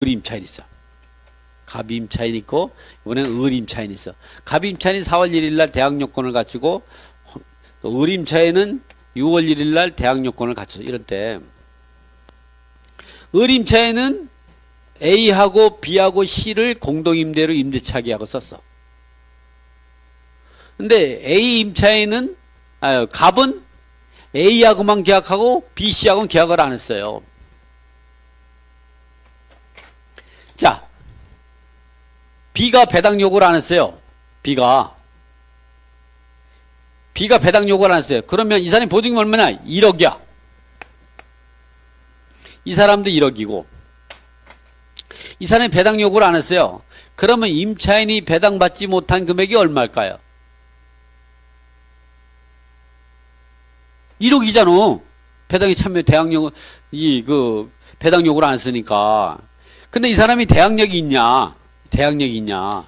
을임차인 있어. 갑임차인 있고 이번엔 을임차인 있어. 갑임차인이 4월 1일 날 대학 요건을 갖추고 또 을임차인은 6월 1일 날 대학 요건을 갖춰서 이럴 때 을임차인은 A하고 B하고 C를 공동임대로 임대차계약을 썼어. 근데 A 임차인은 갑은 A하고만 계약하고 B, C하고는 계약을 안 했어요. 자, B가 배당 요구를 안 했어요. B가 배당 요구를 안 했어요. 그러면 이 사람이 보증금 얼마나? 1억이야. 이 사람도 1억이고 이 사람이 배당 요구를 안 했어요. 그러면 임차인이 배당받지 못한 금액이 얼마일까요? 1억이잖아. 배당이 참여 대항력 배당 요구를 안 쓰니까. 근데 이 사람이 대항력이 있냐? 대항력이 있냐?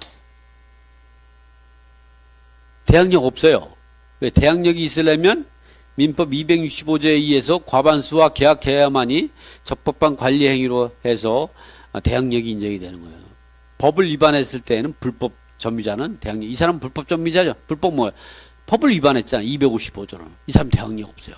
대항력 없어요. 왜? 대항력이 있으려면 민법 265조에 의해서 과반수와 계약해야만이 적법한 관리 행위로 해서 대항력이 인정이 되는 거예요. 법을 위반했을 때에는 불법 점유자는 대항력. 이 사람은 불법 점유자죠. 불법 뭐예요? 법을 위반했잖아. 255조는. 이 사람 대항력 없어요.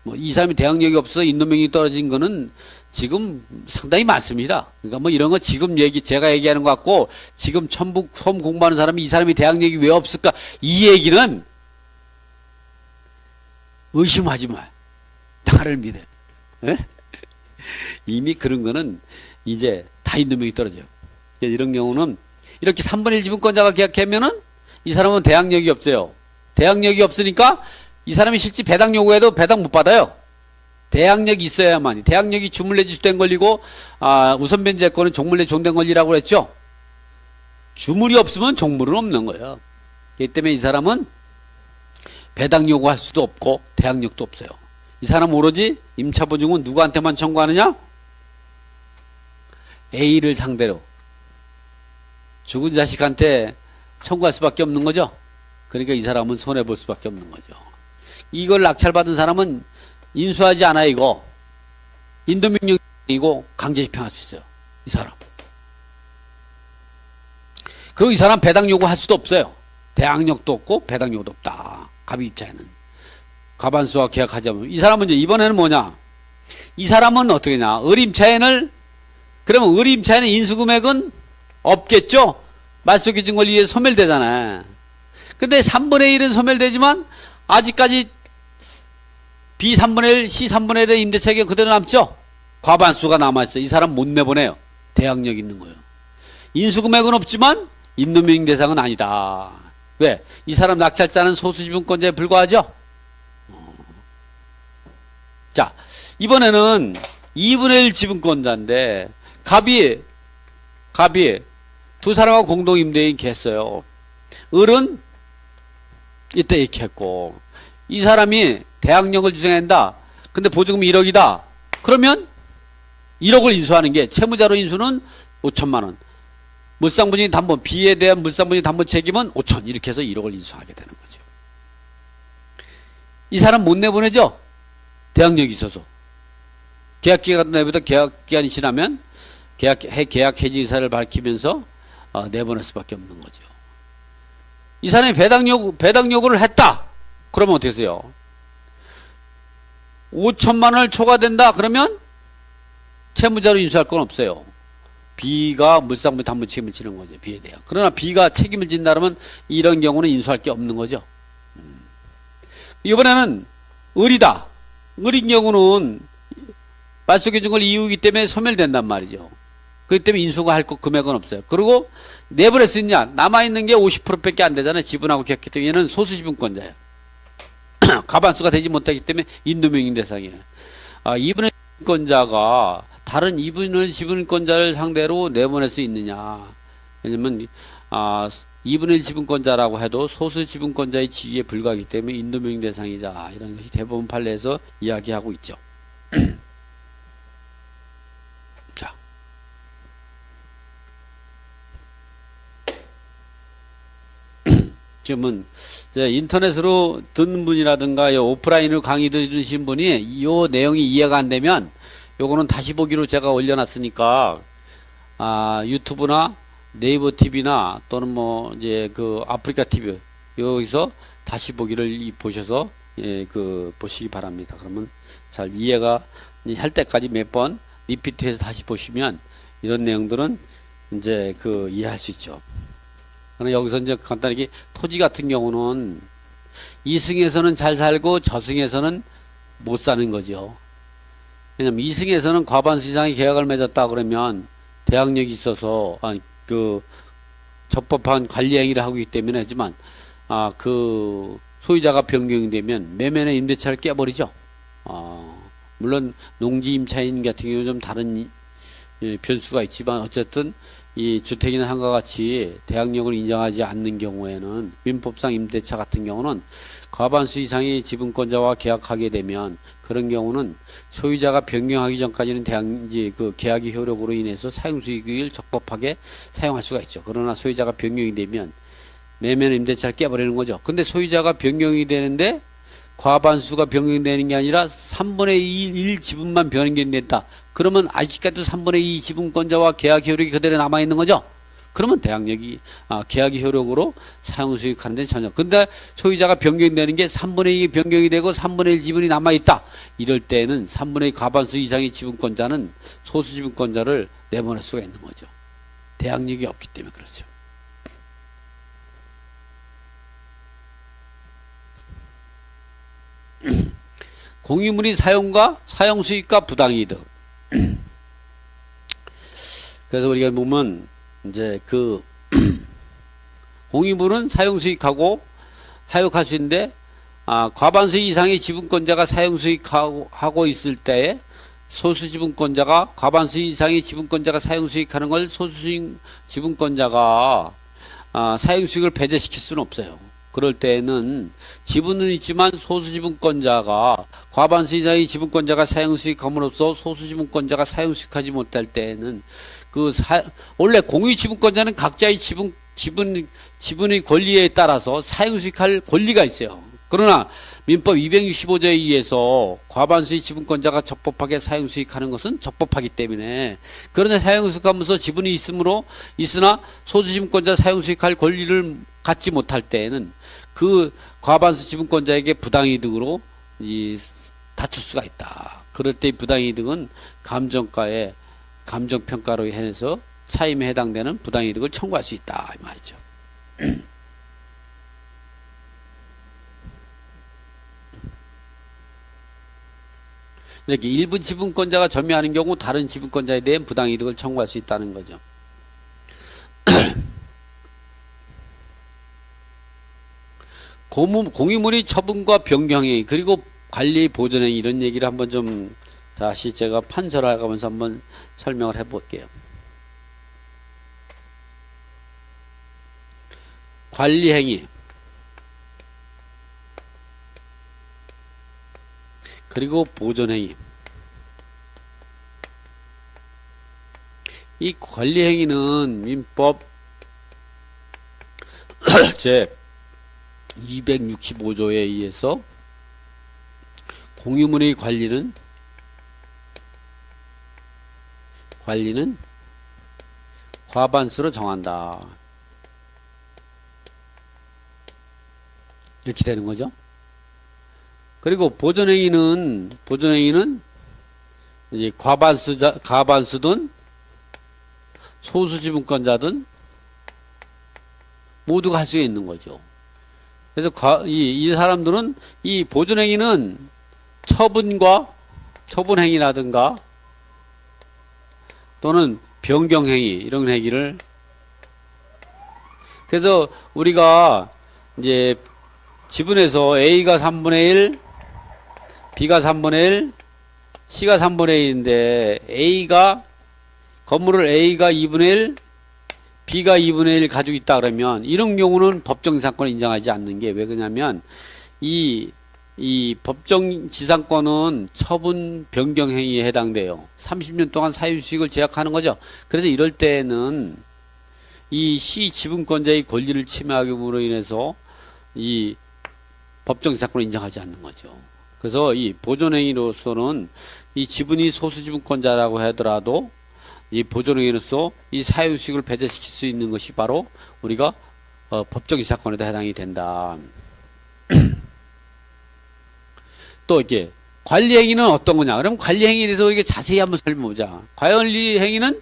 뭐 이 사람이 대항력이 없어서 인도명이 떨어진 거는 지금 상당히 많습니다. 그러니까 뭐 이런 거 지금 제가 얘기하는 것 같고 지금 천북 섬 공부하는 사람이 이 사람이 대항력이 왜 없을까? 이 얘기는 의심하지 마. 나를 믿어. 에? 이미 그런 거는 이제 다 인도명이 떨어져요. 이런 경우는 이렇게 3분의 1 지분권자가 계약하면은 이 사람은 대항력이 없어요. 대항력이 없으니까 이 사람이 실제 배당 요구해도 배당 못 받아요. 대항력이 있어야만. 대항력이 주물내 지수된 권리고 우선 변제권은 종물내 종된 권리라고 그랬죠. 주물이 없으면 종물은 없는 거예요. 그렇기 때문에 이 사람은 배당 요구할 수도 없고 대항력도 없어요. 이 사람 오로지 임차보증은 누구한테만 청구하느냐? A를 상대로 죽은 자식한테 청구할 수밖에 없는 거죠. 그러니까 이 사람은 손해볼 수밖에 없는 거죠. 이걸 낙찰받은 사람은 인수하지 않아요. 이거 인도명령이고 강제 집행할 수 있어요. 이 사람. 그리고 이 사람 배당 요구할 수도 없어요. 대항력도 없고 배당 요구도 없다. 갑이 입자에는 과반수와 계약하자면 이 사람은 이제 이번에는 뭐냐? 이 사람은 어떻게 냐? 을임차인을 그러면 을임차인의 인수금액은 없겠죠? 말소기준 권리에 소멸되잖아. 근데 3분의 1은 소멸되지만 아직까지 B 3분의 1, C 3분의 1의 임대차계가 그대로 남죠? 과반수가 남아있어. 이 사람 못 내보내요. 대항력 있는 거예요. 인수금액은 없지만 인도명령 대상은 아니다. 왜? 이 사람 낙찰자는 소수지분권자에 불과하죠? 자, 이번에는 2분의 1 지분권자인데 갑이 두 사람하고 공동임대인 했어요. 을은 이때 이렇게 했고 이 사람이 대항력을 주장한다. 근데 보증금이 1억이다. 그러면 1억을 인수하는 게 채무자로 인수는 5천만 원. 물상부진 담보 B에 대한 물상부진 담보 책임은 5천 이렇게 해서 1억을 인수하게 되는 거죠. 이 사람 못 내보내죠? 대항력이 있어서. 계약기간 내보다 계약기간이 지나면 계약 해지 의사를 밝히면서 내보낼 수밖에 없는 거죠. 이 사람이 배당 요구를 했다. 그러면 어떻게 해요? 5천만 원을 초과된다. 그러면 채무자로 인수할 건 없어요. B가 물상부 담보 책임을 지는 거죠. B에 대한. 그러나 B가 책임을 진다 그러면 이런 경우는 인수할 게 없는 거죠. 이번에는 을이다. 을인 경우는 말소기준 걸 이유이기 때문에 소멸된단 말이죠. 그렇기 때문에 인수가 할 금액은 없어요. 그리고 내버려 쓰냐? 남아있는 게 50%밖에 안 되잖아요. 지분하고 계약했기 때문에 얘는 소수지분권자예요. 과반수가 되지 못하기 때문에 인도명령 대상이에요. 2분의 1지분권자가 다른 2분의 지분권자를 상대로 내보낼 수 있느냐? 왜냐면 2분의 1 지분권자라고 해도 소수 지분권자의 지위에 불과하기 때문에 인도명령 대상이다. 이런 것이 대법원 판례에서 이야기하고 있죠. 자, 지금은 인터넷으로 듣는 분이라든가 오프라인으로 강의 들으신 분이 이 내용이 이해가 안 되면 요거는 다시 보기로 제가 올려놨으니까 유튜브나 네이버 TV나 또는 뭐 이제 그 아프리카 TV 여기서 다시 보기를 보셔서 보시기 바랍니다. 그러면 잘 이해가 할 때까지 몇 번 리피트해서 다시 보시면 이런 내용들은 이제 이해할 수 있죠. 그러나 여기서 이제 간단하게 토지 같은 경우는 이승에서는 잘 살고 저승에서는 못 사는 거죠. 왜냐면 이승에서는 과반수 이상의 계약을 맺었다 그러면 대항력이 있어서 적법한 관리 행위를 하고 있기 때문에 하지만 소유자가 변경이 되면 매매나 임대차를 깨버리죠. 물론 농지 임차인 같은 경우는 좀 다른 변수가 있지만 어쨌든 이 주택이나 상과 같이 대항력을 인정하지 않는 경우에는 민법상 임대차 같은 경우는 과반수 이상의 지분권자와 계약하게 되면 그런 경우는 소유자가 변경하기 전까지는 계약의 효력으로 인해서 사용수익을 적법하게 사용할 수가 있죠. 그러나 소유자가 변경이 되면 매매는 임대차를 깨버리는 거죠. 근데 소유자가 변경이 되는데 과반수가 변경되는 게 아니라 3분의 1 지분만 변경됐다. 그러면 아직까지도 3분의 2 지분권자와 계약 효력이 그대로 남아있는 거죠. 그러면 대항력이 계약의 효력으로 사용수익하는 데는 전혀. 근데 소유자가 변경되는 게 3분의 2 변경이 되고 3분의 1 지분이 남아있다. 이럴 때는 3분의 2 과반수 이상의 지분권자는 소수 지분권자를 내보낼 수가 있는 거죠. 대항력이 없기 때문에 그렇죠. 공유물이 사용과 사용수익과 부당이득. 그래서 우리가 보면 이제 공유물은 사용수익하고 사용할 수 있는데 과반수 이상의 지분권자가 사용수익하고 있을 때에 소수지분권자가 과반수 이상의 지분권자가 사용수익하는 걸 소수 지분권자가 사용수익을 배제시킬 수는 없어요. 그럴 때에는 지분은 있지만 소수지분권자가 과반수 이상의 지분권자가 사용수익함으로써 소수지분권자가 사용수익하지 못할 때에는 원래 공유지분권자는 각자의 지분의 권리에 따라서 사용수익할 권리가 있어요. 그러나 민법 265조에 의해서 과반수의 지분권자가 적법하게 사용수익하는 것은 적법하기 때문에 그러나 사용수익하면서 지분이 있으나 소수지분권자 사용수익할 권리를 갖지 못할 때에는 과반수 지분권자에게 부당이득으로 다툴 수가 있다. 그럴 때 부당이득은 감정평가로 인해서 차임에 해당되는 부당이득을 청구할 수 있다 이 말이죠. 이렇게 일부 지분권자가 점유하는 경우 다른 지분권자에 대한 부당이득을 청구할 수 있다는 거죠. 공유물의 처분과 변경행위 그리고 관리 보존행위 이런 얘기를 한번 좀 다시 제가 판서를 가면서 한번 설명을 해볼게요. 관리행위 그리고 보존행위. 이 관리행위는 민법 제 265조에 의해서 공유물의 관리는 과반수로 정한다. 이렇게 되는 거죠. 그리고 보존행위는 이제 과반수든 소수지분권자든 모두가 할 수 있는 거죠. 그래서 이 사람들은 이 보존행위는 처분행위라든가 또는 변경행위 이런 행위를 그래서 우리가 이제 지분에서 A가 3분의 1, B가 3분의 1, C가 3분의 1인데 건물을 A가 2분의 1, B가 2분의 1 가지고 있다 그러면 이런 경우는 법정지상권을 인정하지 않는 게 왜 그러냐면 이 법정지상권은 처분 변경 행위에 해당돼요. 30년 동안 사유수익을 제약하는 거죠. 그래서 이럴 때는 이 시 지분권자의 권리를 침해함으로 인해서 이 법정지상권을 인정하지 않는 거죠. 그래서 이 보존행위로서는 이 지분이 소수지분권자라고 하더라도 이 보존행위로서 이 사용수익을 배제시킬 수 있는 것이 바로 우리가 법적인 사건에도 해당이 된다. 또 이렇게 관리행위는 어떤 거냐? 그럼 관리행위에 대해서 이렇게 자세히 한번 설명해보자. 관리행위는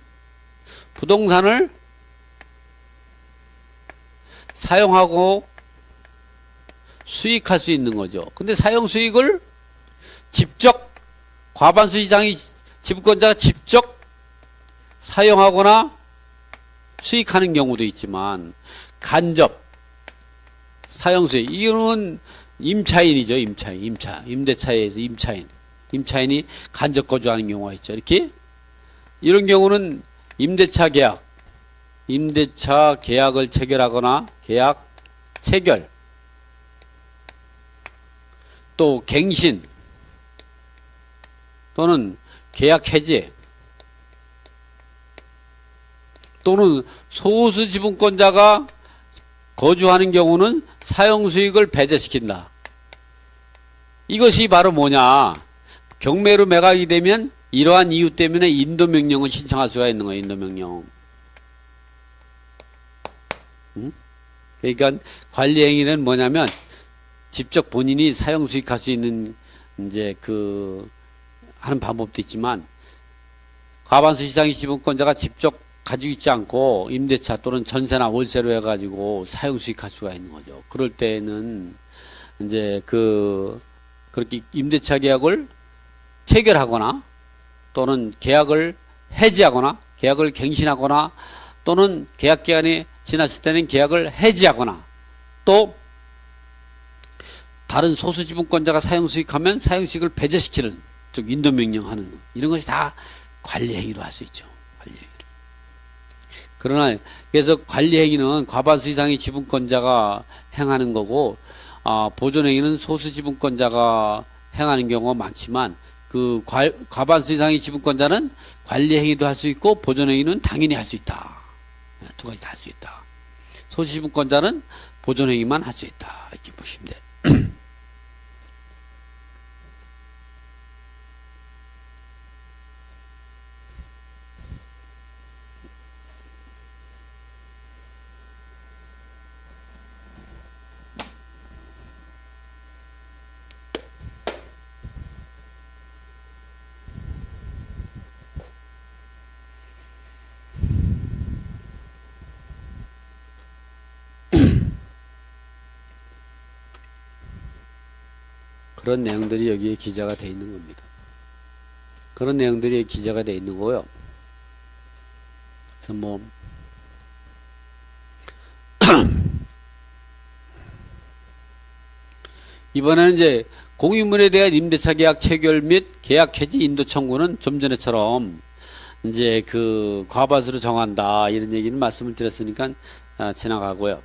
부동산을 사용하고 수익할 수 있는 거죠. 근데 사용 수익을 직접 과반수 이상의 지분권자가 직접 사용하거나 수익하는 경우도 있지만 간접 사용 수익 이거는 임차인이죠. 임대차에서 임차인이 간접 거주하는 경우가 있죠. 이렇게 이런 경우는 임대차 계약을 체결하거나 계약 체결 또 갱신 또는 계약 해지 또는 소수 지분권자가 거주하는 경우는 사용수익을 배제시킨다. 이것이 바로 뭐냐? 경매로 매각이 되면 이러한 이유 때문에 인도명령을 신청할 수가 있는 거예요. 인도명령. 그러니까 관리행위는 뭐냐면 직접 본인이 사용수익할 수 있는 이제 하는 방법도 있지만 과반수 이상의 지분권자가 직접 가지고 있지 않고 임대차 또는 전세나 월세로 해가지고 사용수익할 수가 있는 거죠. 그럴 때는 이제 그렇게 임대차 계약을 체결하거나 또는 계약을 해지하거나 계약을 갱신하거나 또는 계약 기간이 지났을 때는 계약을 해지하거나 또 다른 소수 지분권자가 사용수익하면 사용수익을 배제시키는 즉 인도명령하는 이런 것이 다 관리행위로 할 수 있죠. 관리행위. 그러나 그래서 관리행위는 과반수 이상의 지분권자가 행하는 거고 보존행위는 소수 지분권자가 행하는 경우가 많지만 과반수 이상의 지분권자는 관리행위도 할 수 있고 보존행위는 당연히 할 수 있다. 두 가지 다 할 수 있다. 소수 지분권자는 보존행위만 할 수 있다. 이렇게 보시면 돼. 그런 내용들이 여기에 기재가 되어 있는 겁니다. 그런 내용들이 기재가 되어 있는 거고요. 그래서 이번에는 이제 공유물에 대한 임대차 계약 체결 및 계약 해지 인도 청구는 좀 전에처럼 이제 과반수로 정한다 이런 얘기는 말씀을 드렸으니까 지나가고요.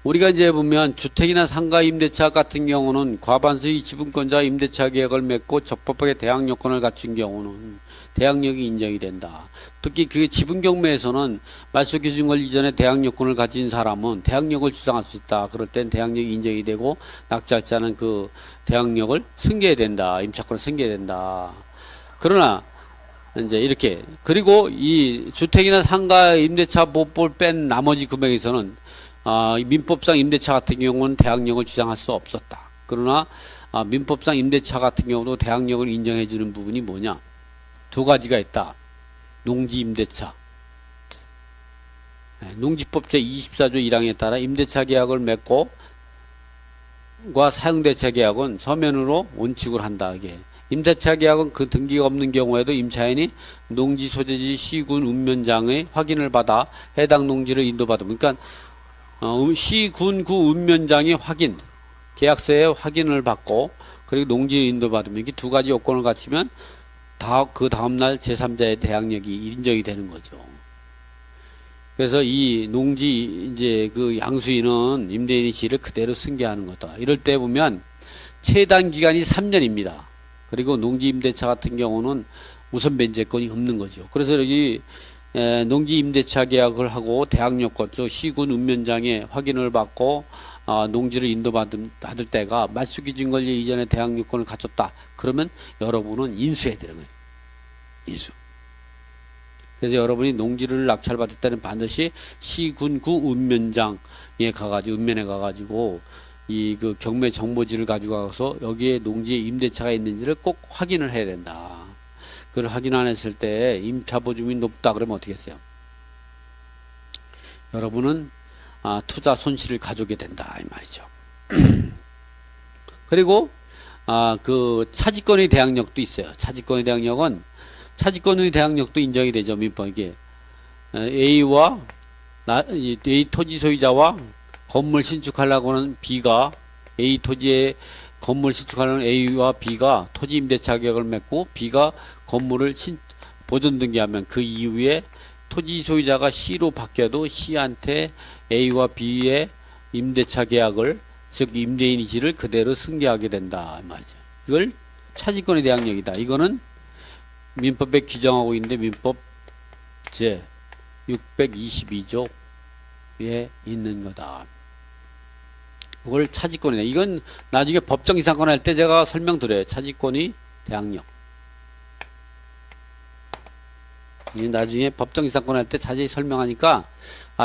우리가 이제 보면 주택이나 상가 임대차 같은 경우는 과반수의 지분권자 임대차 계약을 맺고 적법하게 대항 요건을 갖춘 경우는 대항력이 인정이 된다. 특히 지분 경매에서는 말소 기준 권리 이전에 대항 요건을 가진 사람은 대항력을 주장할 수 있다. 그럴 땐 대항력이 인정이 되고 낙찰자는 대항력을 승계해야 된다. 임차권을 승계해야 된다. 그러나 이제 이렇게 그리고 이 주택이나 상가 임대차 보호법을 뺀 나머지 금액에서는 민법상 임대차 같은 경우는 대항력을 주장할 수 없었다. 그러나 민법상 임대차 같은 경우도 대항력을 인정해 주는 부분이 뭐냐? 두 가지가 있다. 농지 임대차. 농지법 제24조 1항에 따라 임대차 계약을 맺고 사용대차 계약은 서면으로 원칙으로 한다. 이게 임대차 계약은 그 등기가 없는 경우에도 임차인이 농지 소재지 시군 읍면장의 확인을 받아 해당 농지를 인도받으면 그러니까 시군구 읍면장의 확인, 계약서의 확인을 받고 그리고 농지 인도받으면 이게 두 가지 요건을 갖추면 그 다음날 제3자의 대항력이 인정이 되는 거죠. 그래서 이 농지 이제 양수인은 임대인의 지위를 그대로 승계하는 거다. 이럴 때 보면 최단 기간이 3년입니다. 그리고 농지 임대차 같은 경우는 우선 변제권이 없는 거죠. 그래서 여기 농지 임대차 계약을 하고 대항력권 즉 시군 읍면장의 확인을 받고 농지를 인도받을 때가 말소 기준 권리 이전에 대항력권을 갖췄다. 그러면 여러분은 인수해야 되는 거예요. 이수. 그래서 여러분이 농지를 낙찰받을 때는 반드시 시군구 읍면장에 가가지고 읍면에 가가지고 이 그 경매 정보지를 가지고 가서 여기에 농지에 임대차가 있는지를 꼭 확인을 해야 된다. 그걸 확인 안 했을 때 임차 보증이 높다 그러면 어떻게 했어요? 여러분은 투자 손실을 가져오게 된다 이 말이죠. 그리고 그 차지권의 대항력도 있어요. 차지권의 대항력은 차지권의 대항력도 인정이 되죠. 민법 이게 A와 A 토지 소유자와 건물 신축하려고 하는 B가 A 토지에 건물 신축하려는 A와 B가 토지 임대차 계약을 맺고 B가 건물을 보존 등기하면 그 이후에 토지 소유자가 C로 바뀌어도 C한테 A와 B의 임대차 계약을 즉 임대인이 지를 그대로 승계하게 된다 말이죠. 이걸 차지권의 대항력이다. 이거는 민법에 규정하고 있는데 민법 제 622조에 있는 거다. 이걸 차지권이다. 이건 나중에 법정 이상권 할 때 제가 설명드려요. 차지권의 대항력. 나중에 법정 이상권 할 때 자세히 설명하니까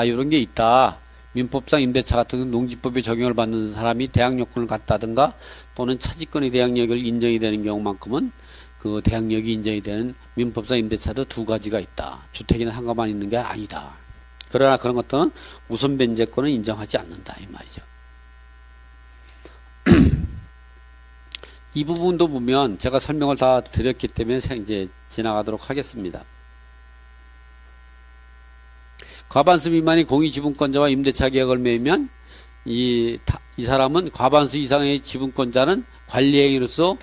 이런 게 있다. 민법상 임대차 같은 농지법에 적용을 받는 사람이 대항력권을 갖다든가 또는 차지권의 대항력을 인정이 되는 경우만큼은 그 대항력이 인정이 되는 민법상 임대차도 두 가지가 있다. 주택이나 상가만 있는 게 아니다. 그러나 그런 것들은 우선 변제권은 인정하지 않는다 이 말이죠. 이 부분도 보면 제가 설명을 다 드렸기 때문에 이제 지나가도록 하겠습니다. 과반수 미만의 공유지분권자와 임대차 계약을 맺으면 이 사람은 과반수 이상의 지분권자는 관리행위로서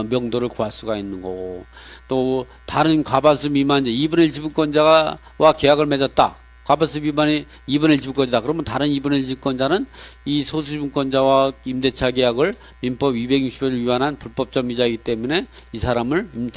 명도를 구할 수가 있는 거고, 또 다른 과반수 미만 2분의 1 지분권자와 계약을 맺었다. 과반수 미만의 2분의 1 지분권자다. 그러면 다른 2분의 1 지분권자는 이 소수지분권자와 임대차 계약을 민법 260조를 위반한 불법적 미자이기 때문에 이 사람을 임차